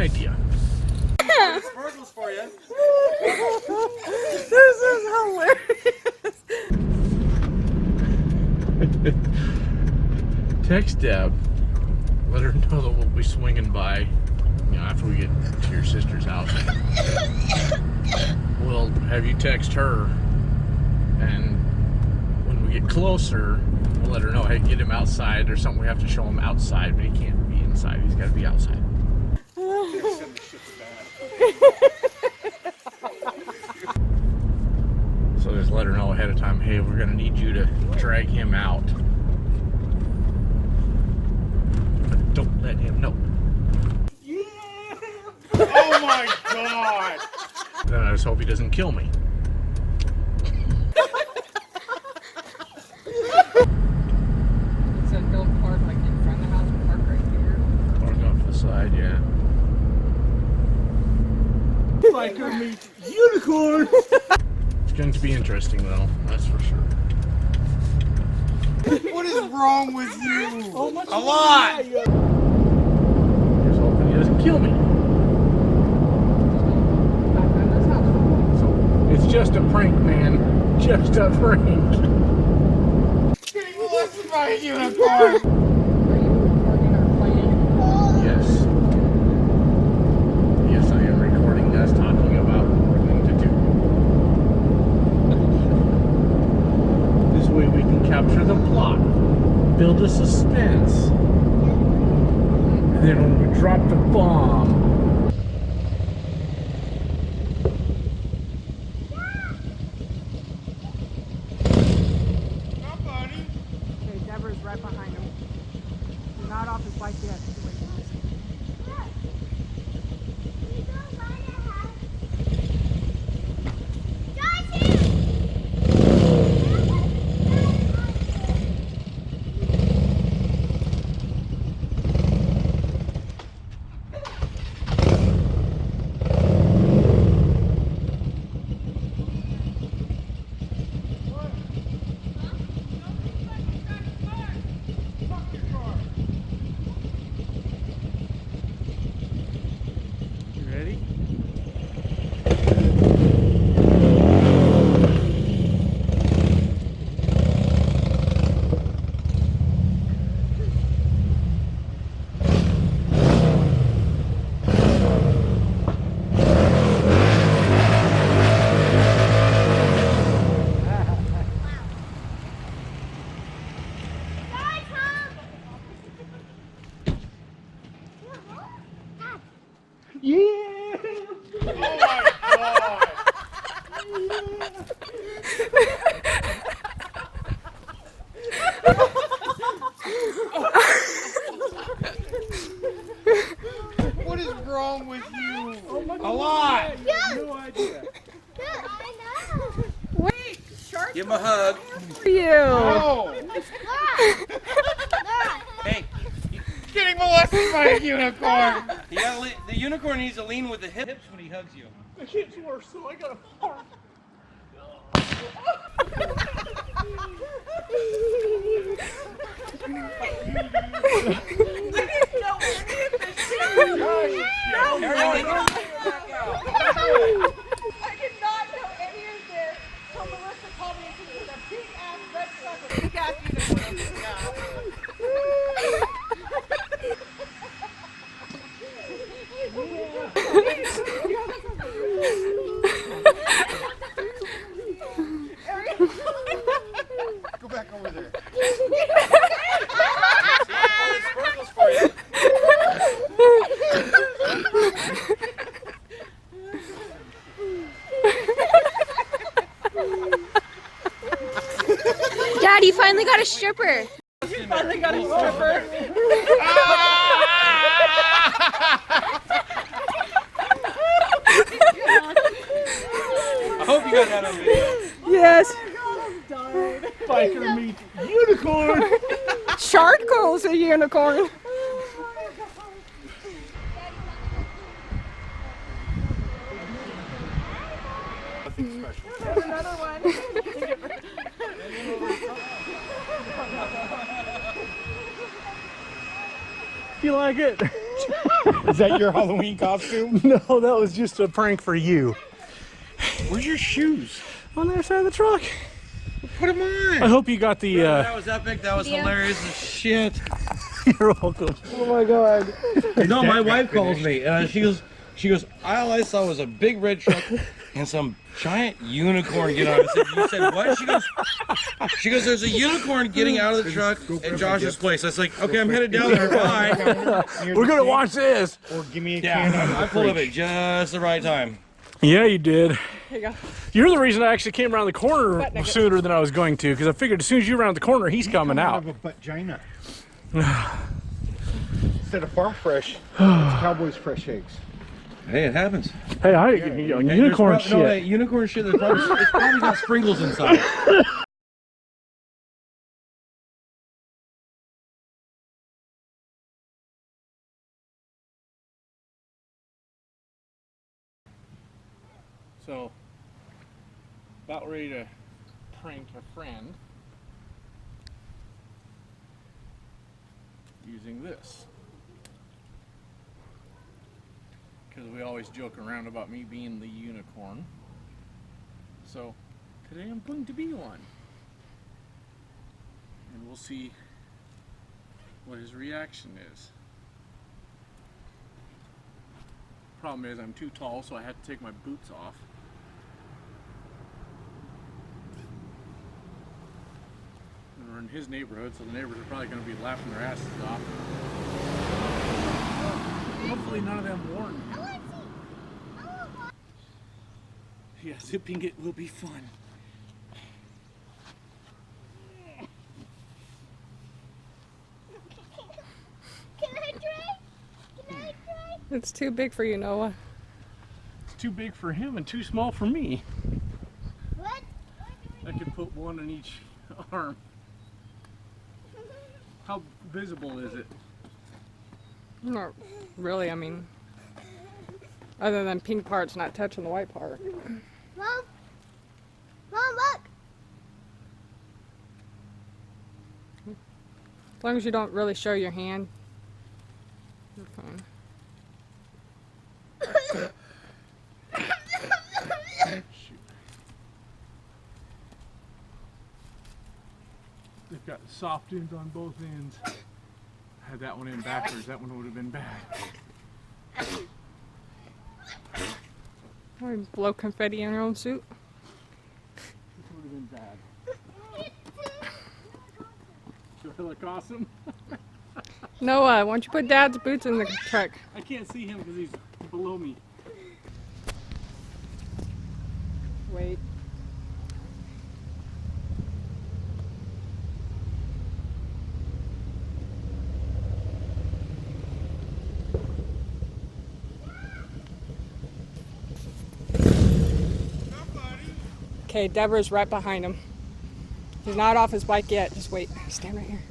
idea. Sparkles for you. This is hilarious. Text Deb. Let her know that we'll be swinging by, you know, after we get to your sister's house. We'll have you text her, and when we get closer, we'll let her know, hey, get him outside or something. We have to show him outside, but he can't be inside. He's got to be outside. So just let her know ahead of time, hey, we're going to need you to drag him out. But don't let him know. Yeah! Oh my god! Then I just hope he doesn't kill me. So don't park like in front of the house, park right here. Park off the side, yeah. Biker meets unicorn! It's going to be interesting though, that's for sure. What is wrong with you? Oh, much A lot! Just hoping he doesn't kill me. So it's just a prank, man. Just a prank. Getting molested by a unicorn! Are you recording our plan? Yes. Yes, I am recording us talking about what we're going to do. This way we can capture the plot, build a suspense, and then when we drop the bomb, Okay, Deborah's right behind him. Not off his bike yet. ready? Yeah! Oh my god! What is wrong with you? A lot! No idea. I know. Wait, Shark. Give him a hug. For you. Oh! Look. Hey, getting molested by a unicorn! The unicorn needs to lean with the hips when he hugs you. The kid's worse, so I gotta park. I did not know any of this. So Melissa called me and said it was a big ass red sucker. Big ass Go back over there. Sparkles for you. Dad, you finally got a stripper. finally got a stripper. I hope you got that on video. Yes. Biker meets unicorn. Sharkles the Unicorn. Nothing special. Another one. Do you like it? Is that your Halloween costume? No, that was just a prank for you. Where's your shoes? On the other side of the truck. Put them on. I hope you got the. That was epic. That was hilarious as shit. You're welcome. Oh my god. No, my wife calls me. She goes, all I saw was a big red truck and some giant unicorn get out. I said, you said what? She goes, there's a unicorn getting out of the truck at Josh's place. I was like, okay, I'm headed down there. Bye. We're gonna watch this. Or give me a can. Yeah, I pulled up at just the right time. Yeah, you did. Here you go. You're the reason I actually came around the corner sooner than I was going to, because I figured as soon as you're around the corner, he's coming out. Of a vagina. Instead of farm fresh, it's Cowboy's fresh eggs. Hey, it happens. Hey, unicorn shit. No, hey, unicorn shit. It's probably got sprinkles inside. So, about ready to prank a friend using this. Because we always joke around about me being the unicorn. So, today I'm going to be one. And we'll see what his reaction is. Problem is I'm too tall, so I had to take my boots off. And we're in his neighborhood, so the neighbors are probably going to be laughing their asses off. Hopefully none of them warn me. Yeah, zipping it will be fun. Can I try? Can I try? It's too big for you, Noah. It's too big for him and too small for me. What? I could put one on each arm. How visible is it? Not really, I mean, other than pink parts not touching the white part. Mom? Mom, look! As long as you don't really show your hand, you're fine. Shoot. They've got soft ends on both ends. Had that one in backwards, that one would have been bad. Or blow confetti in your own suit. This would have been bad. Do I look awesome? Noah, why don't you put Dad's boots in the truck? I can't see him because he's below me. Wait. Okay, Deborah's right behind him. He's not off his bike yet. Just wait. Stand right here.